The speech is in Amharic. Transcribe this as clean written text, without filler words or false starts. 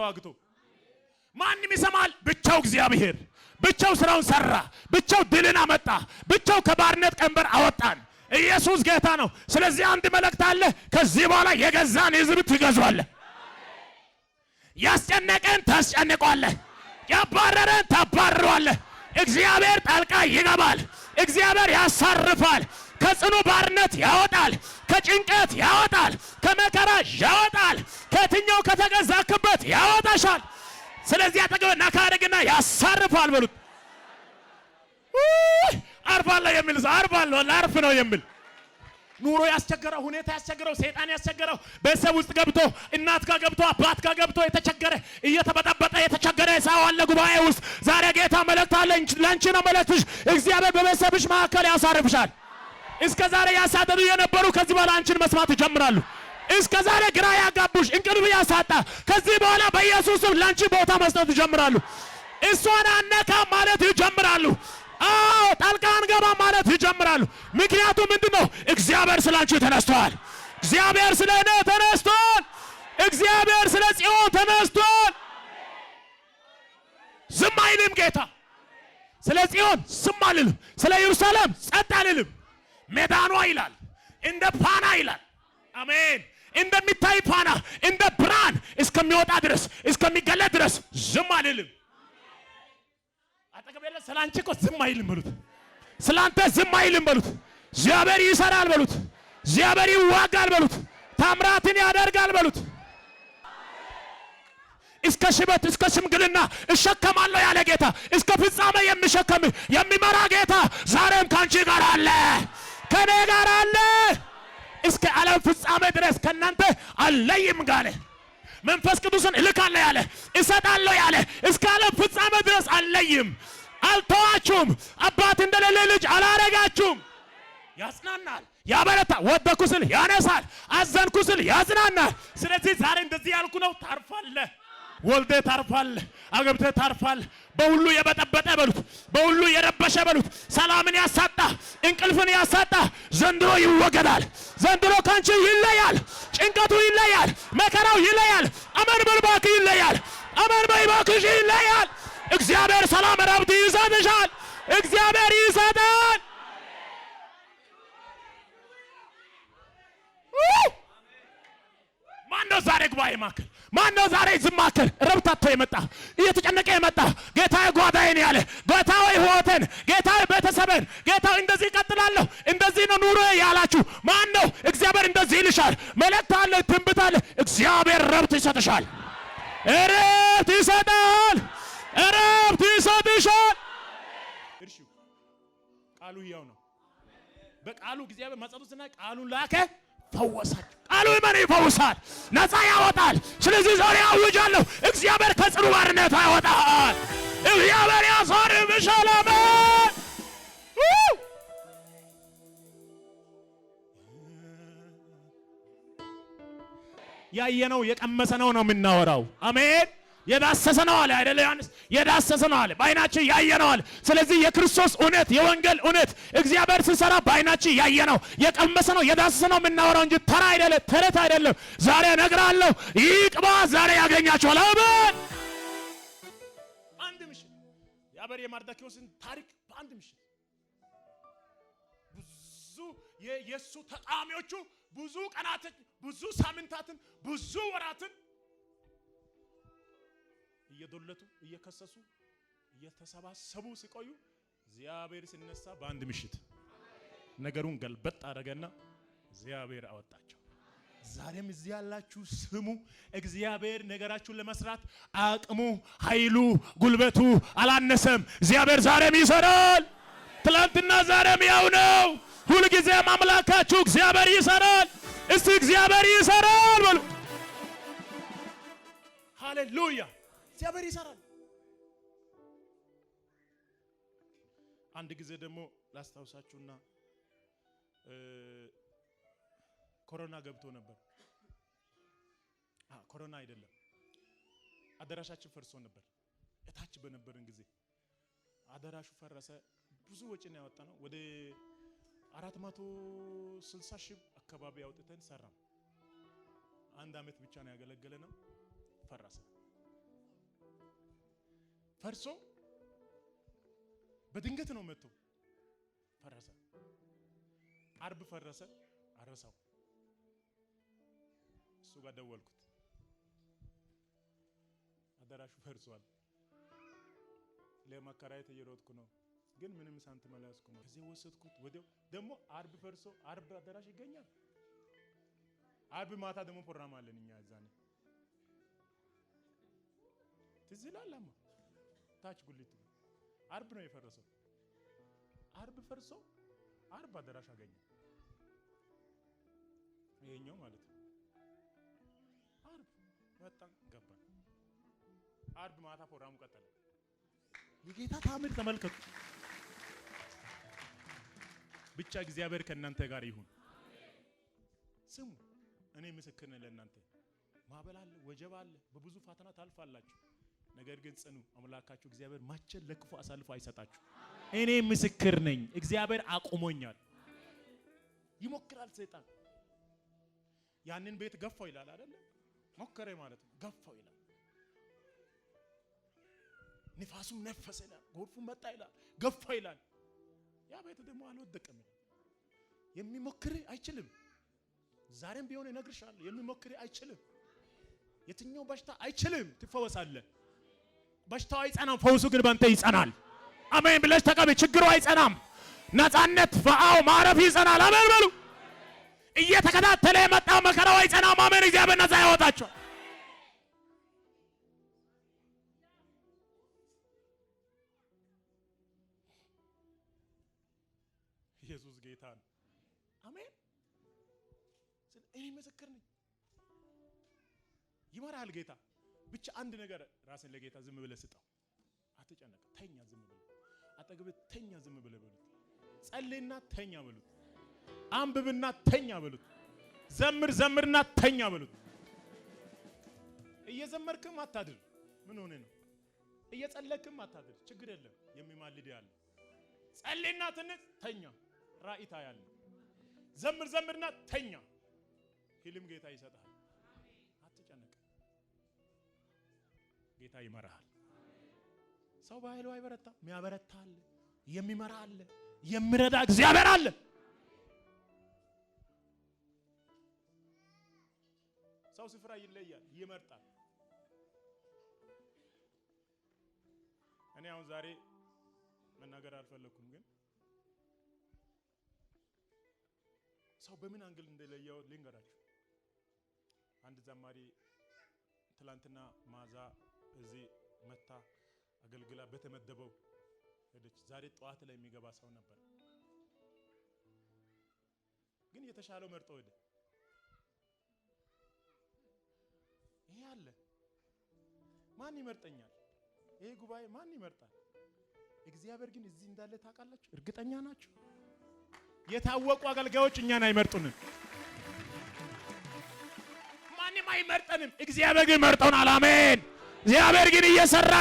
ተዋግቶ ማንም ይሰማል? ብቻው እግዚአብሔር ብቻው ስራውን ሰራ፣ ብቻው ድልን አመጣ፣ ብቻው ከባርነት ቀንበር አወጣን። ኢየሱስ ጌታ ነው። ስለዚህ አንድ መልእክት አለ። ከዚህ በኋላ የገዛን ሕዝብ ትገዛዋለህ። ያስጨነቀን ታስጨንቀዋለህ፣ ያባረረን ታባርረዋለህ። እግዚአብሔር ጣልቃ ይገባል። እግዚአብሔር ያሳርፋል። ከጽኑ ባርነት ያወጣል፣ ከጭንቀት ያወጣል፣ ከመከራ ያወጣል፣ ከየትኛው ከተገዛክበት ያወጣሻል። ስለዚህ አጠገብ ነካ አድርግና ያሳርፋል በሉት። አርፋለሁ የሚል ሰው አርፋለሁ ላርፍ ነው የሚል ኑሮ ያስቸገረው ሁኔታ ያስቸገረው ሰይጣን ያስቸገረው በሰው ውስጥ ገብቶ እናት ጋር ገብቶ አባት ጋር ገብቶ የተቸገረ እየተበጠበጠ የተቸገረ ሰው አለ ጉባኤ ውስጥ። ዛሬ ጌታ መልእክት አለ ላንቺ ነው መልእክትሽ። እግዚአብሔር በቤተሰብሽ መካከል ያሳርፍሻል። እስከ ዛሬ ያሳደዱ የነበሩ ከዚህ በኋላ አንቺን መስማት ይጀምራሉ። እስከ ዛሬ ግራ ያጋቡሽ እንቅልፍ ያሳጣ ከዚህ በኋላ በኢየሱስ ስም ላንቺ ቦታ መስጠት ይጀምራሉ። እሷን አነካ ማለት ይጀምራሉ። አዎ ጣልቃ አንገባ ማለት ይጀምራሉ። ምክንያቱም ምንድነው? እግዚአብሔር ስላንቺ ተነስቷል። እግዚአብሔር ስለ እኔ ተነስቷል። እግዚአብሔር ስለ ጽዮን ተነስቷል። ዝም አይልም ጌታ። ስለ ጽዮን ዝም አልልም፣ ስለ ኢየሩሳሌም ጸጥ አልልም። ሜዳኗ ይላል እንደ ፋና ይላል። አሜን። እንደሚታይ ፋና እንደ ብርሃን እስከሚወጣ ድረስ እስከሚገለጥ ድረስ ዝም አልልም። አጠገቤለ ስላንቺ እኮ ዝም አይልም በሉት። ስላንተ ዝም አይልም በሉት። እግዚአብሔር ይሰራል በሉት። እግዚአብሔር ይዋጋል በሉት። ታምራትን ያደርጋል በሉት። እስከ ሽበት እስከ ሽምግልና እሸከማለሁ ያለ ጌታ እስከ ፍጻሜ የሚሸከም የሚመራ ጌታ ዛሬም ካንቺ ጋር አለ፣ ከኔ ጋር አለ። እስከ ዓለም ፍጻሜ ድረስ ከናንተ አለይም ጋለ መንፈስ ቅዱስን እልካለሁ ያለ እሰጣለሁ ያለ እስከ ዓለም ፍጻሜ ድረስ አለይም። አልተዋችሁም። አባት እንደሌለ ልጅ አላረጋችሁም። ያጽናናል፣ ያበረታ፣ ወደኩ ስል ያነሳል፣ አዘንኩ ስል ያጽናናል። ስለዚህ ዛሬ እንደዚህ ያልኩ ነው። ታርፋለህ፣ ወልደ ታርፋለህ፣ አገብተህ ታርፋለህ። በሁሉ የበጠበጠ በሉት፣ በሁሉ የረበሸ በሉት፣ ሰላምን ያሳጣ እንቅልፍን ያሳጣ ዘንድሮ ይወገዳል። ዘንድሮ ካንቺ ይለያል። ጭንቀቱ ይለያል፣ መከራው ይለያል። አመን በልባክ ይለያል፣ አመን በይባክሽ ይለያል። እግዚአብሔር ሰላም ረብት ይሰጥሻል። እግዚአብሔር ይሰጣል። ማነው ዛሬ ጉባኤ ማከል? ማነው ዛሬ ዝማከል ረብታቶ የመጣ እየተጨነቀ የመጣ ጌታዬ ጓዳዬን ያለ ጌታዬ ሕይወቴን ጌታዬ ቤተሰብን ጌታዬ እንደዚህ ቀጥላለሁ እንደዚህ ነው ኑሮ ያላችሁ ማነው? እግዚአብሔር እንደዚህ ይልሻል። መልእክት አለ፣ ትንቢት አለ። እግዚአብሔር ረብት ይሰጥሻል። ረብት ይሰጣል። ረብት ይሰጥሻል። እርሺ ቃሉ ያው ነው። በቃሉ እግዚአብሔር መጸዱስና ቃሉን ላከ ፈወሳችሁ። ቃሉ ምን ይፈውሳል? ነፃ ያወጣል። ስለዚህ ዛሬ አውጃለሁ፣ እግዚአብሔር ከጽኑ ባርነት ያወጣል። እግዚአብሔር ያሳርፍሻል። አሜን። ያየነው የቀመሰነው ነው የምናወራው። አሜን። የዳሰሰ ነው አለ አይደለ ዮሐንስ? የዳሰሰ ነው አለ፣ በአይናችን ያየነው አለ። ስለዚህ የክርስቶስ እውነት የወንጌል እውነት እግዚአብሔር ሲሰራ በአይናችን ያየነው የቀመሰ ነው የዳሰሰ ነው የምናወራው እንጂ ተራ አይደለም፣ ተረት አይደለም። ዛሬ እነግራለሁ፣ ይህ ቅባት ዛሬ ያገኛችኋል። አሜን። አንድ ምሽት የአበር የማርዳኪዎስን ታሪክ በአንድ ምሽት ብዙ የኢየሱ ተቃዋሚዎቹ ብዙ ቀናትን ብዙ ሳምንታትን ብዙ ወራትን እየዶለቱ እየከሰሱ እየተሰባሰቡ ሲቆዩ እግዚአብሔር ሲነሳ በአንድ ምሽት ነገሩን ገልበጥ አደረገና እግዚአብሔር አወጣቸው። ዛሬም እዚህ ያላችሁ ስሙ። እግዚአብሔር ነገራችሁን ለመስራት አቅሙ፣ ኃይሉ፣ ጉልበቱ አላነሰም። እግዚአብሔር ዛሬም ይሰራል። ትላንትና ዛሬም ያው ነው። ሁሉ ጊዜ አምላካችሁ እግዚአብሔር ይሰራል። እስቲ እግዚአብሔር ይሰራል በሉ። ሃሌሉያ። እግዚአብሔር ይሰራል። አንድ ጊዜ ደግሞ ላስታውሳችሁና ኮሮና ገብቶ ነበር። ኮሮና አይደለም፣ አዳራሻችን ፈርሶ ነበር። እታች በነበርን ጊዜ አዳራሹ ፈረሰ። ብዙ ወጪ ነው ያወጣነው። ወደ 460 ሺህ አካባቢ አውጥተን ሰራም። አንድ አመት ብቻ ነው ያገለገለነው። ፈረሰ። ፈርሶ በድንገት ነው መጥቶ ፈረሰ። አርብ ፈረሰ። አረሳው። እሱ ጋር ደወልኩት። አዳራሹ ፈርሷል። ለማከራየት እየሮጥኩ ነው፣ ግን ምንም ሳንቲም አልያዝኩም። ከዚህ ወሰድኩት። ወዲያው ደግሞ አርብ ፈርሶ አርብ አዳራሽ ይገኛል። አርብ ማታ ደግሞ ፕሮግራም አለን እኛ እዛኔ ትዝ ይላልማ ታች ጉሊቱ አርብ ነው የፈረሰው። አርብ ፈርሶ አርብ አዳራሽ አገኘ። ይሄኛው ማለት ነው። አርብ ወጣን ገባን። አርብ ማታ ፕሮግራሙ ቀጠለ። የጌታ ታምር ተመልከቱ። ብቻ እግዚአብሔር ከእናንተ ጋር ይሁን። ስሙ፣ እኔ ምስክር ነኝ ለእናንተ። ማዕበል አለ፣ ወጀብ አለ፣ በብዙ ፈተና ታልፋላችሁ። ነገር ግን ጽኑ። አምላካችሁ እግዚአብሔር ማቸል ለክፉ አሳልፎ አይሰጣችሁ። እኔ ምስክር ነኝ። እግዚአብሔር አቆሞኛል። ይሞክራል ሰይጣን። ያንን ቤት ገፋው ይላል አይደል? ሞከረ ማለት ነው። ገፋው ይላል። ንፋሱም ነፈሰ ይላል፣ ጎርፉም መጣ ይላል፣ ገፋው ይላል። ያ ቤት ደግሞ አልወደቀም። የሚሞክር አይችልም። ዛሬም ቢሆን እነግርሻለሁ፣ የሚሞክር አይችልም። የትኛው በሽታ አይችልም። ትፈወሳለህ። በሽታው አይጸናም፣ ፈውሱ ግን ባንተ ይጸናል። አሜን ብለሽ ተቀበይ። ችግሩ አይጸናም። ነፃነት ፈአው ማረፍ ይጸናል። አሜን በሉ። እየተከታተለ የመጣው መከራው አይጸናም። አሜን። እግዚአብሔር ነፃ ያወጣቸዋል። ኢየሱስ ጌታ ነው። አሜን። እኔ ምስክር ነኝ። ይመራል ጌታ። ብቻ አንድ ነገር ራስን ለጌታ ዝም ብለህ ስጠው። አትጨነቅ። ተኛ፣ ዝም ብለህ አጠገብህ ተኛ፣ ዝም ብለህ በሉት። ጸልይና ተኛ በሉት። አንብብና ተኛ በሉት። ዘምርና ተኛ በሉት። እየዘመርክም አታድር። ምን ሆነ ነው? እየጸለክም አታድር። ችግር የለም። የሚማልድ ያለ ጸልይና ትንሽ ተኛ። ራእይታ ያለ ዘምርና ተኛ። ህልም ጌታ ይሰጣል። አትጨነቅ። ጌታ ይመራሃል። ሰው በኃይሉ አይበረታ። የሚያበረታ አለ፣ የሚመራ አለ፣ የሚረዳ እግዚአብሔር አለ። ሰው ስፍራ ይለያል፣ ይመርጣል። እኔ አሁን ዛሬ መናገር አልፈለኩም፣ ግን ሰው በምን አንግል እንደለየው ልንገራችሁ። አንድ ዘማሪ ትላንትና ማዛ እዚህ መታ አገልግላ በተመደበው ሄደች። ዛሬ ጠዋት ላይ የሚገባ ሰው ነበር፣ ግን የተሻለው መርጦ ሄደ። ይሄ አለ። ማን ይመርጠኛል? ይሄ ጉባኤ ማን ይመርጣል? እግዚአብሔር ግን እዚህ እንዳለ ታውቃላችሁ? እርግጠኛ ናችሁ? የታወቁ አገልጋዮች እኛን አይመርጡንም። ማንም አይመርጠንም። እግዚአብሔር ግን መርጦናል። አሜን። እግዚአብሔር ግን እየሰራ